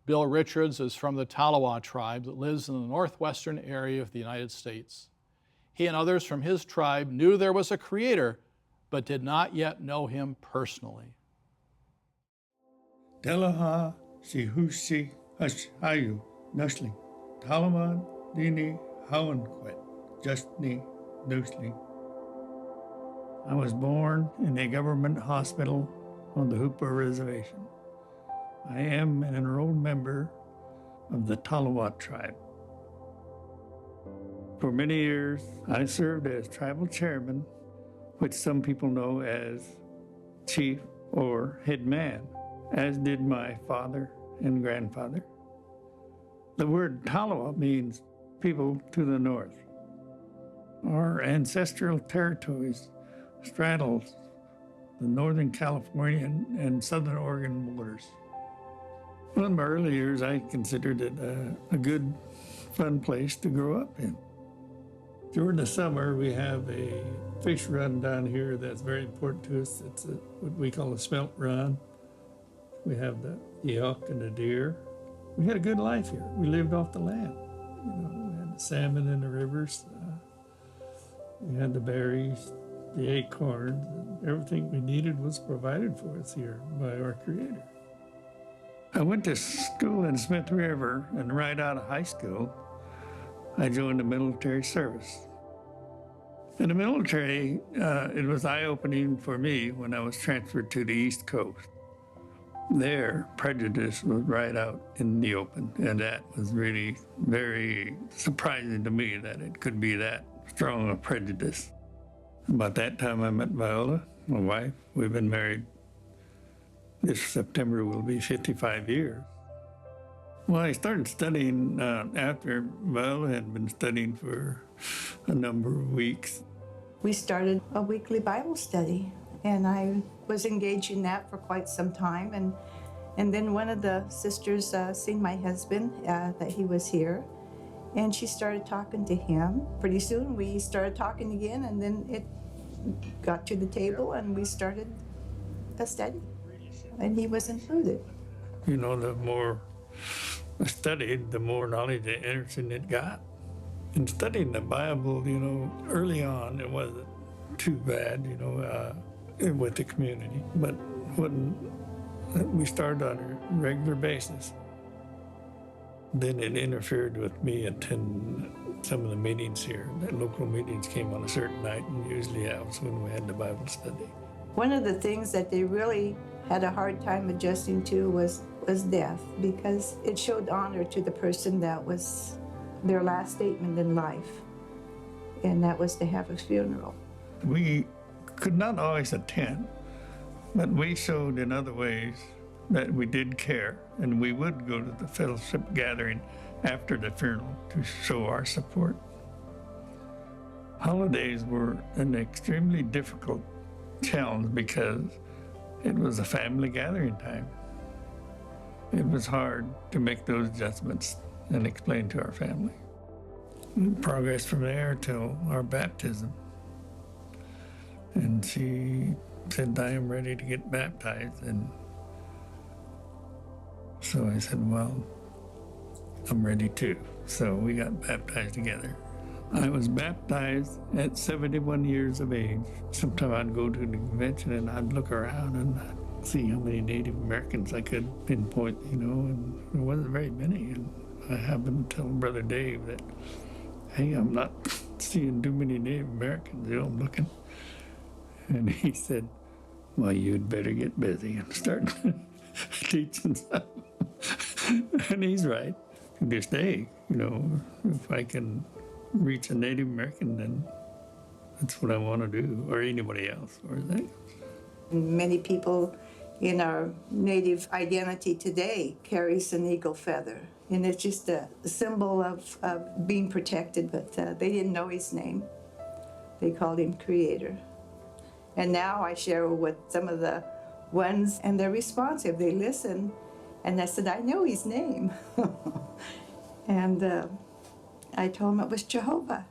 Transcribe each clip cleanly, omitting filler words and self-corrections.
Bill Richards is from the Talowa tribe that lives in the northwestern area of the United States. He and others from his tribe knew there was a creator, but did not yet know him personally. Delaha si husi hayu nusling. Talaman dini hawanquet justni nusling. I was born in a government hospital on the Hoopa Reservation. I am an enrolled member of the Talowa tribe. For many years, I served as tribal chairman, which some people know as chief or head man, as did my father and grandfather. The word Talowa means people to the north. Our ancestral territories straddles the northern California and southern Oregon borders. Well, in my early years, I considered it a good, fun place to grow up in. During the summer, we have a fish run down here that's very important to us. It's what we call a smelt run. We have the elk and the deer. We had a good life here. We lived off the land. We had the salmon in the rivers. We had the berries, the acorns, and everything we needed was provided for us here by our Creator. I went to school in Smith River, and right out of high school, I joined the military service. In the military, it was eye-opening for me when I was transferred to the East Coast. There, prejudice was right out in the open, and that was really very surprising to me that it could be that strong a prejudice. About that time I met Viola, my wife. We've been married. This September will be 55 years. Well, I started studying after Viola had been studying for a number of weeks. We started a weekly Bible study, and I was engaged in that for quite some time. And then one of the sisters seen my husband, that he was here, and she started talking to him. Pretty soon we started talking again, and then it got to the table and we started a study, and he was included. The more I studied, the more knowledge and interesting it got. In studying the Bible, early on it wasn't too bad, with the community. But when we started on a regular basis, then it interfered with me attending some of the meetings here. The local meetings came on a certain night, and usually that was when we had the Bible study. One of the things that they really had a hard time adjusting to was death, because it showed honor to the person that was their last statement in life, and that was to have a funeral. We could not always attend, but we showed in other ways that we did care, and we would go to the fellowship gathering after the funeral to show our support. Holidays were an extremely difficult challenge because it was a family gathering time. It was hard to make those adjustments and explain to our family. We progressed from there till our baptism. And she said, I am ready to get baptized. And so I said, well, I'm ready too. So we got baptized together. I was baptized at 71 years of age. Sometimes I'd go to the convention and I'd look around and I'd see how many Native Americans I could pinpoint, and there wasn't very many. And I happened to tell Brother Dave that, hey, I'm not seeing too many Native Americans, I'm looking. And he said, well, you'd better get busy and start teaching some. And he's right. To this day, if I can reach a Native American, then that's what I want to do, or anybody else, or that. Many people in our Native identity today carries an eagle feather, and it's just a symbol of being protected, but they didn't know his name. They called him Creator. And now I share with some of the ones, and they're responsive. They listen, and I said, I know his name. And I told him it was Jehovah.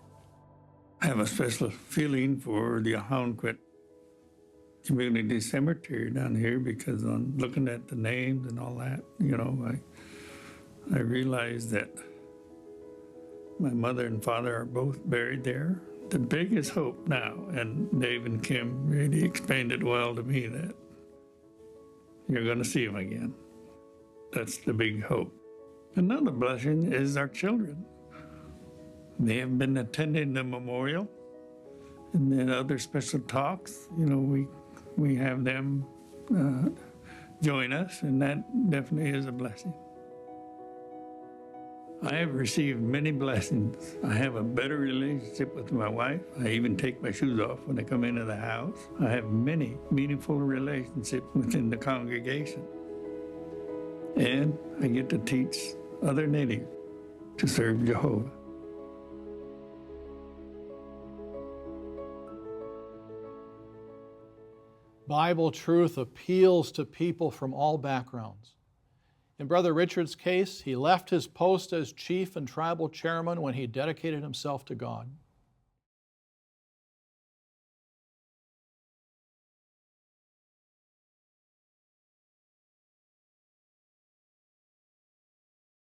I have a special feeling for the Ahonquet Community Cemetery down here because on looking at the names and all that, I realized that my mother and father are both buried there. The biggest hope now, and Dave and Kim really explained it well to me, that you're going to see them again. That's the big hope. Another blessing is our children. They have been attending the memorial and then other special talks. You know, we have them join us, and that definitely is a blessing. I have received many blessings. I have a better relationship with my wife. I even take my shoes off when I come into the house. I have many meaningful relationships within the congregation. And I get to teach other natives to serve Jehovah. Bible truth appeals to people from all backgrounds. In Brother Richard's case, he left his post as chief and tribal chairman when he dedicated himself to God.